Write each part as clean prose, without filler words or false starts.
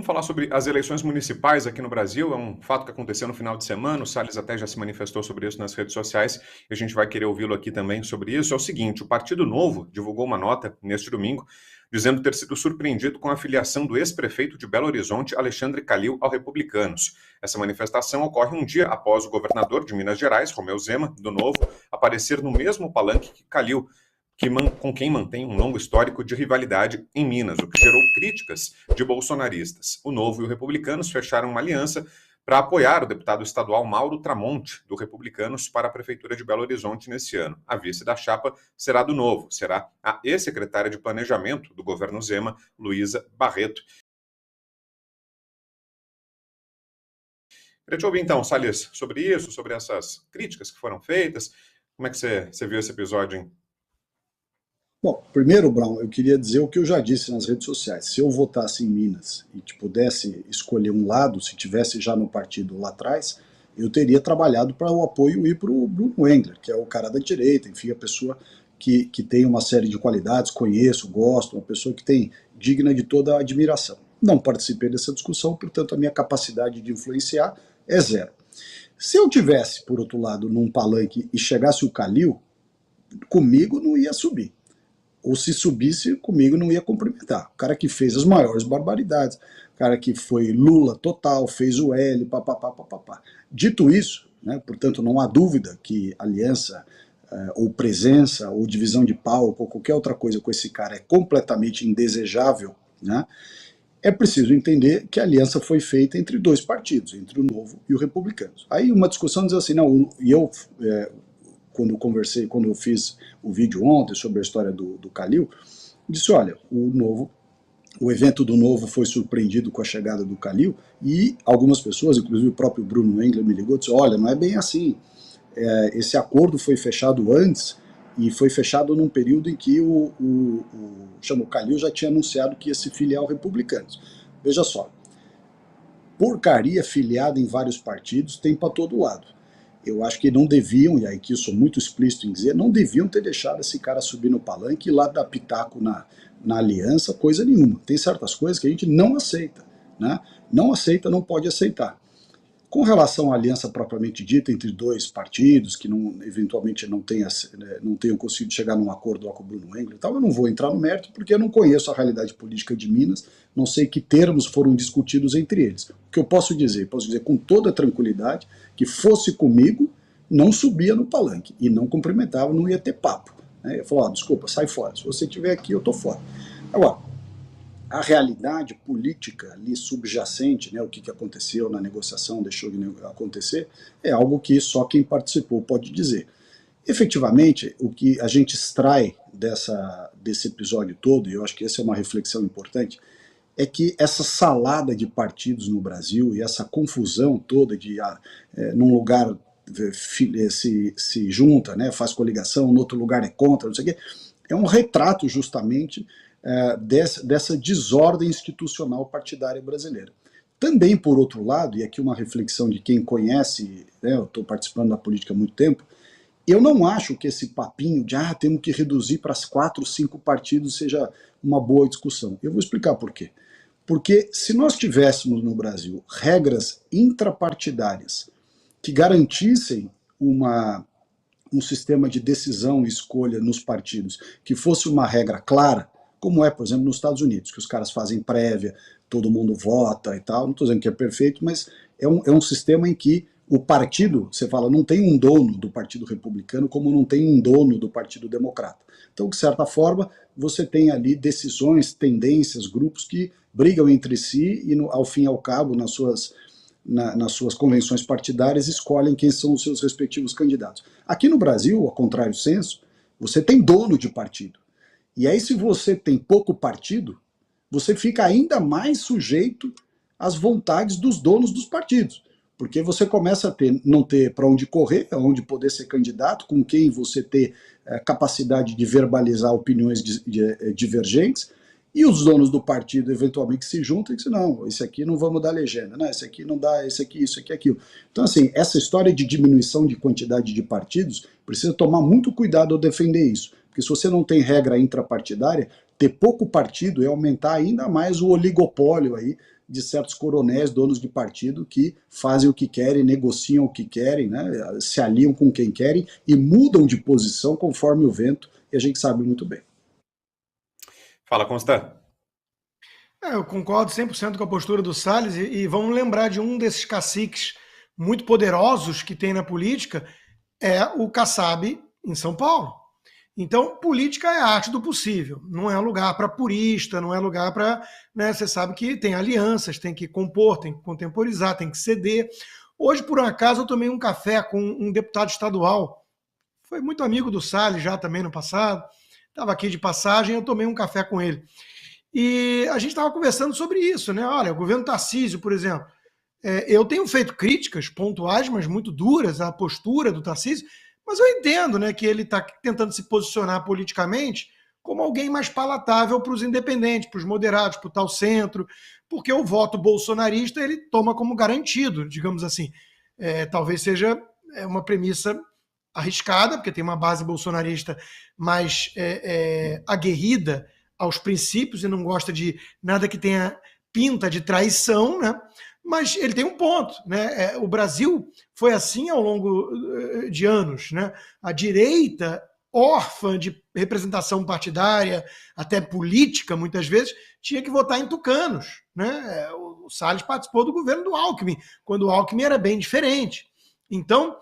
falar sobre as eleições municipais aqui no Brasil. É um fato que aconteceu no final de semana. O Salles até já se manifestou sobre isso nas redes sociais e a gente vai querer ouvi-lo aqui também sobre isso. É o seguinte: o Partido Novo divulgou uma nota neste domingo dizendo ter sido surpreendido com a filiação do ex-prefeito de Belo Horizonte, Alexandre Calil, ao Republicanos. Essa manifestação ocorre um dia após o governador de Minas Gerais, Romeu Zema, do Novo, aparecer no mesmo palanque que Calil, com quem mantém um longo histórico de rivalidade em Minas, o que gerou críticas de bolsonaristas. O Novo e o Republicanos fecharam uma aliança para apoiar o deputado estadual Mauro Tramonte, do Republicanos, para a Prefeitura de Belo Horizonte nesse ano. A vice da chapa será do Novo, será a ex-secretária de Planejamento do governo Zema, Luísa Barreto. Queria te ouvir então, Salles, sobre isso, sobre essas críticas que foram feitas. Como é que você viu esse episódio, hein? Bom, primeiro, Brown, eu queria dizer o que eu já disse nas redes sociais. Se eu votasse em Minas e pudesse escolher um lado, se tivesse já no partido lá atrás, eu teria trabalhado para o apoio ir para o Bruno Engler, que é o cara da direita, enfim, a pessoa que tem uma série de qualidades, conheço, gosto, uma pessoa que tem digna de toda a admiração. Não participei dessa discussão, portanto a minha capacidade de influenciar é zero. Se eu tivesse, por outro lado, num palanque e chegasse o Calil, comigo não ia subir. Ou se subisse, comigo não ia cumprimentar. O cara que fez as maiores barbaridades, o cara que foi Lula total, fez o L, papapá, papapá. Dito isso, né, portanto, não há dúvida que aliança, ou presença, ou divisão de palco, ou qualquer outra coisa com esse cara é completamente indesejável, né? É preciso entender que a aliança foi feita entre dois partidos, entre o Novo e o Republicanos. Aí uma discussão diz assim, não, e eu... quando eu fiz o vídeo ontem sobre a história do Calil, disse, olha, o evento do Novo foi surpreendido com a chegada do Calil e algumas pessoas, inclusive o próprio Bruno Engler me ligou e disse, olha, não é bem assim, esse acordo foi fechado antes e foi fechado num período em que o Calil já tinha anunciado que ia se filiar ao Republicanos. Veja só, porcaria filiada em vários partidos tem para todo lado. Eu acho que não deviam, e aí que eu sou muito explícito em dizer, não deviam ter deixado esse cara subir no palanque e lá dar pitaco na aliança, coisa nenhuma. Tem certas coisas que a gente não aceita, né? Não aceita, não pode aceitar. Com relação à aliança propriamente dita entre dois partidos, que eventualmente não tenham conseguido chegar num acordo lá com o Bruno Engler e tal, eu não vou entrar no mérito porque eu não conheço a realidade política de Minas, não sei que termos foram discutidos entre eles. O que eu posso dizer com toda tranquilidade que fosse comigo, não subia no palanque e não cumprimentava, não ia ter papo. Né? Eu falava, desculpa, sai fora, se você estiver aqui eu tô fora. Agora, a realidade política ali subjacente, né, o que aconteceu na negociação, deixou de acontecer, é algo que só quem participou pode dizer. Efetivamente, o que a gente extrai desse episódio todo, e eu acho que essa é uma reflexão importante, é que essa salada de partidos no Brasil e essa confusão toda de num lugar se junta, né, faz coligação, no outro lugar é contra, não sei o quê, é um retrato justamente dessa desordem institucional partidária brasileira. Também, por outro lado, e aqui uma reflexão de quem conhece, né, eu estou participando da política há muito tempo, eu não acho que esse papinho de temos que reduzir para 4, 5 partidos seja uma boa discussão. Eu vou explicar por quê. Porque se nós tivéssemos no Brasil regras intrapartidárias que garantissem um sistema de decisão e escolha nos partidos que fosse uma regra clara, como é, por exemplo, nos Estados Unidos, que os caras fazem prévia, todo mundo vota e tal, não estou dizendo que é perfeito, mas é um sistema em que o partido, você fala, não tem um dono do Partido Republicano como não tem um dono do Partido Democrata. Então, de certa forma, você tem ali decisões, tendências, grupos que brigam entre si e, ao fim e ao cabo, nas suas convenções partidárias, escolhem quem são os seus respectivos candidatos. Aqui no Brasil, ao contrário senso, você tem dono de partido. E aí, se você tem pouco partido, você fica ainda mais sujeito às vontades dos donos dos partidos. Porque você começa a não ter para onde correr, aonde poder ser candidato, com quem você ter capacidade de verbalizar opiniões divergentes, e os donos do partido eventualmente se juntam e dizem, não, esse aqui não vamos dar legenda, não, esse aqui não dá, esse aqui, isso aqui, aquilo. Então, assim, essa história de diminuição de quantidade de partidos, precisa tomar muito cuidado ao defender isso. Porque se você não tem regra intrapartidária, ter pouco partido é aumentar ainda mais o oligopólio aí de certos coronéis, donos de partido, que fazem o que querem, negociam o que querem, né, se aliam com quem querem e mudam de posição conforme o vento, e a gente sabe muito bem. Fala, Constant. Eu concordo 100% com a postura do Salles e vamos lembrar de um desses caciques muito poderosos que tem na política, é o Kassab em São Paulo. Então, política é a arte do possível, não é lugar para purista, não é lugar para... Né, você sabe que tem alianças, tem que compor, tem que contemporizar, tem que ceder. Hoje, por um acaso, eu tomei um café com um deputado estadual, foi muito amigo do Salles já também no passado, estava aqui de passagem, eu tomei um café com ele. E a gente estava conversando sobre isso, né? Olha, o governo Tarcísio, por exemplo, eu tenho feito críticas pontuais, mas muito duras à postura do Tarcísio, mas eu entendo, né, que ele está tentando se posicionar politicamente como alguém mais palatável para os independentes, para os moderados, para o tal centro, porque o voto bolsonarista ele toma como garantido, digamos assim. Talvez seja uma premissa arriscada, porque tem uma base bolsonarista mais aguerrida aos princípios e não gosta de nada que tenha pinta de traição, né? Mas ele tem um ponto, né? O Brasil foi assim ao longo de anos, né? A direita, órfã de representação partidária, até política, muitas vezes, tinha que votar em tucanos, né? O Salles participou do governo do Alckmin, quando o Alckmin era bem diferente. Então,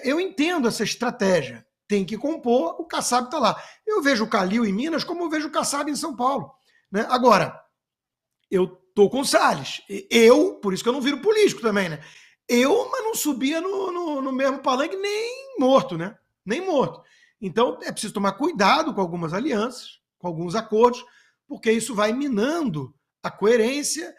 eu entendo essa estratégia. Tem que compor, o Kassab está lá. Eu vejo o Calil em Minas como eu vejo o Kassab em São Paulo, né? Agora, eu tô com o Salles. Por isso que eu não viro político também, né? Mas não subia no mesmo palanque nem morto, né? Nem morto. Então, é preciso tomar cuidado com algumas alianças, com alguns acordos, porque isso vai minando a coerência,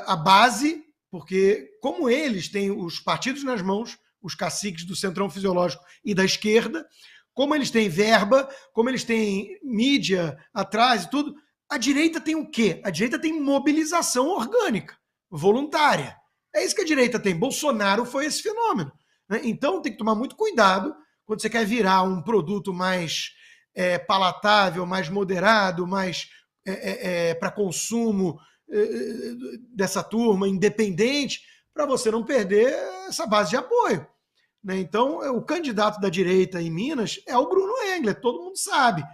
a base, porque como eles têm os partidos nas mãos, os caciques do centrão fisiológico e da esquerda, como eles têm verba, como eles têm mídia atrás e tudo, a direita tem o quê? A direita tem mobilização orgânica, voluntária. É isso que a direita tem. Bolsonaro foi esse fenômeno, né? Então tem que tomar muito cuidado quando você quer virar um produto mais palatável, mais moderado, mais para consumo dessa turma, independente, para você não perder essa base de apoio, né? Então, o candidato da direita em Minas é o Bruno Engler, todo mundo sabe.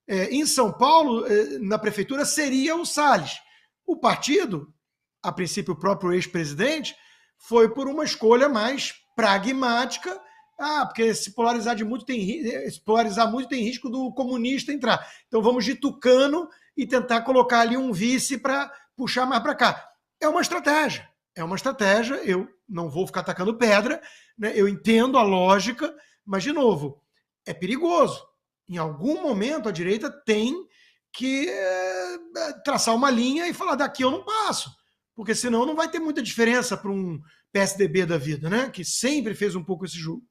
Em São Paulo, na prefeitura, seria o Salles. O partido, a princípio o próprio ex-presidente, foi por uma escolha mais pragmática, porque se polarizar muito tem risco do comunista entrar. Então vamos de tucano e tentar colocar ali um vice para puxar mais para cá. É uma estratégia, eu não vou ficar atacando pedra, né? Eu entendo a lógica, mas, de novo, é perigoso. Em algum momento a direita tem que traçar uma linha e falar, daqui eu não passo, porque senão não vai ter muita diferença para um PSDB da vida, né? Que sempre fez um pouco esse jogo.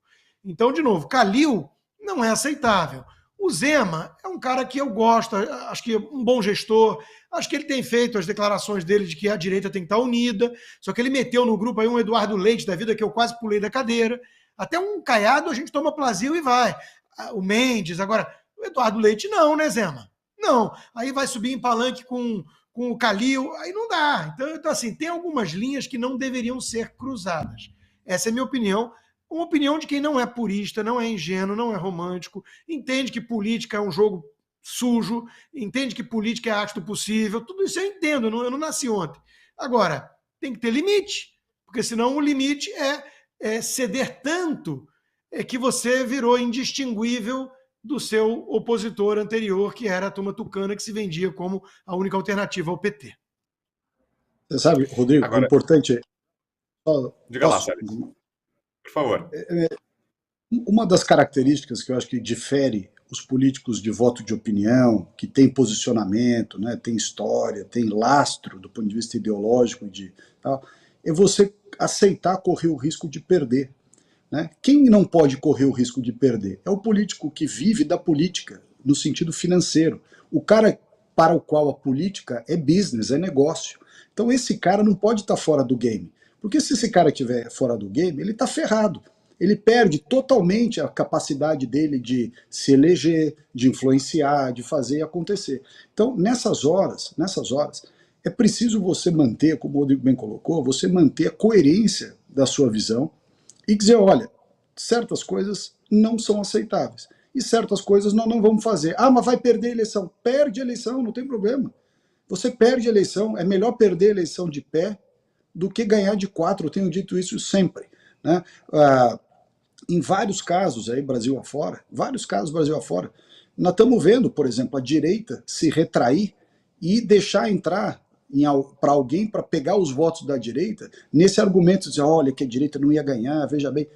Então, de novo, Calil não é aceitável. O Zema é um cara que eu gosto, acho que é um bom gestor, acho que ele tem feito as declarações dele de que a direita tem que estar unida, só que ele meteu no grupo aí um Eduardo Leite da vida que eu quase pulei da cadeira, até um Caiado a gente toma plazio e vai. O Mendes, agora, o Eduardo Leite não, né, Zema? Não, aí vai subir em palanque com o Calil, aí não dá. Então, assim, tem algumas linhas que não deveriam ser cruzadas. Essa é a minha opinião. Uma opinião de quem não é purista, não é ingênuo, não é romântico, entende que política é um jogo sujo, entende que política é a arte do possível, tudo isso eu entendo, eu não nasci ontem. Agora, tem que ter limite, porque senão o limite é ceder tanto que você virou indistinguível do seu opositor anterior, que era a turma tucana, que se vendia como a única alternativa ao PT. Você sabe, Rodrigo, Agora, o importante é... Diga lá, Salles. Por favor. Uma das características que eu acho que difere os políticos de voto de opinião, que tem posicionamento, né, tem história, tem lastro do ponto de vista ideológico, é você aceitar correr o risco de perder. Né? Quem não pode correr o risco de perder? É o político que vive da política, no sentido financeiro. O cara para o qual a política é business, é negócio. Então esse cara não pode estar fora do game. Porque se esse cara estiver fora do game, ele está ferrado. Ele perde totalmente a capacidade dele de se eleger, de influenciar, de fazer acontecer. Então, nessas horas, é preciso você manter, como o Rodrigo bem colocou, você manter a coerência da sua visão e dizer, olha, certas coisas não são aceitáveis e certas coisas nós não vamos fazer. Ah, mas vai perder a eleição. Perde a eleição, não tem problema. Você perde a eleição, é melhor perder a eleição de pé do que ganhar de 4, eu tenho dito isso sempre, né? Em vários casos aí, Brasil afora, nós estamos vendo, por exemplo, a direita se retrair e deixar entrar para alguém para pegar os votos da direita, nesse argumento de dizer, olha, que a direita não ia ganhar, veja bem.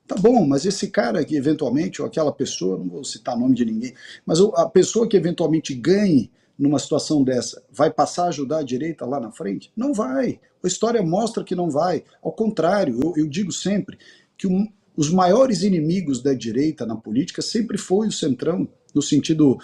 Tá bom, mas esse cara que eventualmente, ou aquela pessoa, não vou citar nome de ninguém, mas a pessoa que eventualmente ganhe numa situação dessa, vai passar a ajudar a direita lá na frente? Não vai. A história mostra que não vai. Ao contrário, eu digo sempre que os maiores inimigos da direita na política sempre foi o centrão, no sentido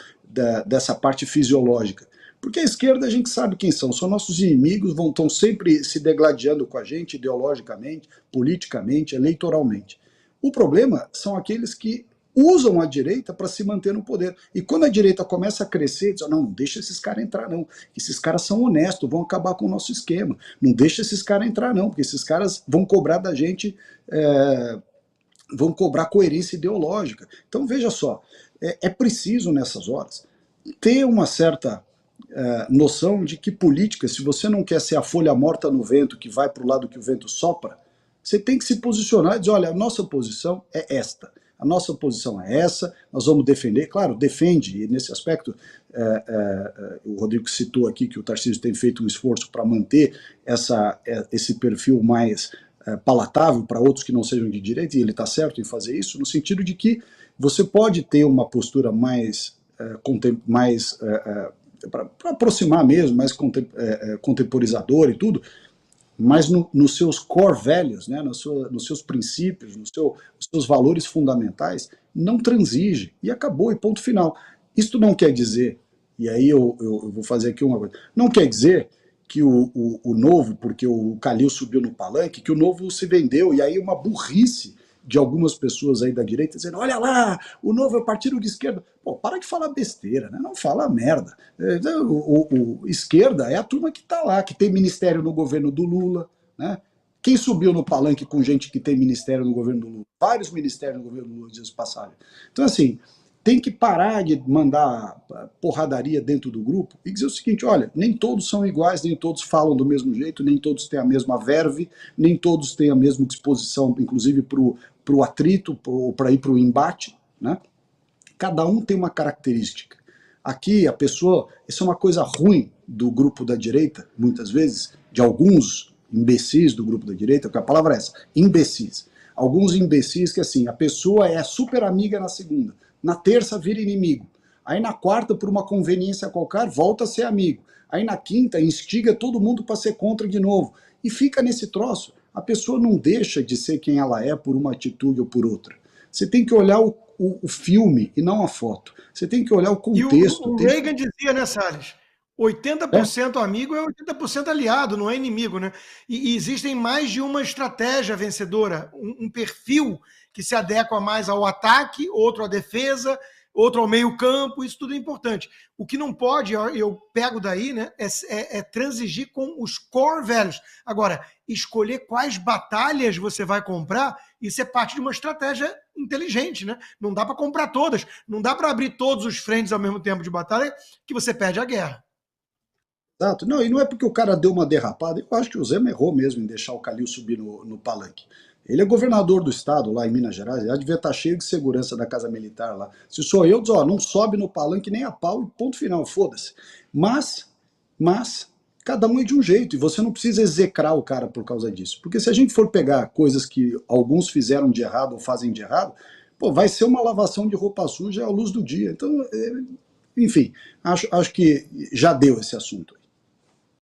dessa parte fisiológica. Porque a esquerda a gente sabe quem são nossos inimigos, estão sempre se degladiando com a gente ideologicamente, politicamente, eleitoralmente. O problema são aqueles que usam a direita para se manter no poder. E quando a direita começa a crescer, diz, não deixa esses caras entrar não, esses caras são honestos, vão acabar com o nosso esquema, não deixa esses caras entrar não, porque esses caras vão cobrar da gente, vão cobrar coerência ideológica. Então veja só, é preciso nessas horas ter uma certa noção de que política, se você não quer ser a folha morta no vento que vai para o lado que o vento sopra, você tem que se posicionar e dizer, olha, a nossa posição é esta. A nossa posição é essa, nós vamos defender, claro, defende, e nesse aspecto o Rodrigo citou aqui que o Tarcísio tem feito um esforço para manter esse perfil mais palatável para outros que não sejam de direita, e ele está certo em fazer isso, no sentido de que você pode ter uma postura mais para aproximar mesmo, mais contemporizadora e tudo, mas nos seus core values, né, nos seus princípios, nos seus valores fundamentais, não transige, e acabou, e ponto final. Isto não quer dizer, e aí eu vou fazer aqui uma coisa, não quer dizer que o Novo, porque o Calil subiu no palanque, que o Novo se vendeu, e aí uma burrice de algumas pessoas aí da direita dizendo, olha lá, o Novo é partido de esquerda. Pô, para de falar besteira, né? Não fala merda. Esquerda é a turma que está lá, que tem ministério no governo do Lula, né? Quem subiu no palanque com gente que tem ministério no governo do Lula? Vários ministérios no governo do Lula, dias passados. Então, assim, tem que parar de mandar porradaria dentro do grupo e dizer o seguinte, olha, nem todos são iguais, nem todos falam do mesmo jeito, nem todos têm a mesma verve, nem todos têm a mesma disposição, inclusive para o atrito, para ir para o embate, né? Cada um tem uma característica. Aqui a pessoa, isso é uma coisa ruim do grupo da direita, muitas vezes, de alguns imbecis do grupo da direita, porque a palavra é essa, imbecis. Alguns imbecis que assim, a pessoa é super amiga na segunda, na terça vira inimigo, aí na quarta, por uma conveniência qualquer, volta a ser amigo, aí na quinta instiga todo mundo para ser contra de novo, e fica nesse troço. A pessoa não deixa de ser quem ela é por uma atitude ou por outra. Você tem que olhar o filme e não a foto. Você tem que olhar o contexto. E o Reagan dizia, né, Salles? 80% amigo é 80% aliado, não é inimigo, né? E existem mais de uma estratégia vencedora, um perfil que se adequa mais ao ataque, outro à defesa, outro ao meio campo, isso tudo é importante. O que não pode, eu pego daí, né, é transigir com os core values. Agora, escolher quais batalhas você vai comprar, isso é parte de uma estratégia inteligente, né? Não dá para comprar todas, não dá para abrir todos os frentes ao mesmo tempo de batalha que você perde a guerra. Exato. Não, e não é porque o cara deu uma derrapada, eu acho que o Zema errou mesmo em deixar o Calil subir no palanque. Ele é governador do estado lá em Minas Gerais, já devia estar cheio de segurança da Casa Militar lá. Se sou eu, diz, ó, não sobe no palanque nem a pau e ponto final, foda-se. Mas, cada um é de um jeito e você não precisa execrar o cara por causa disso. Porque se a gente for pegar coisas que alguns fizeram de errado ou fazem de errado, pô, vai ser uma lavação de roupa suja à luz do dia. Então, enfim, acho que já deu esse assunto.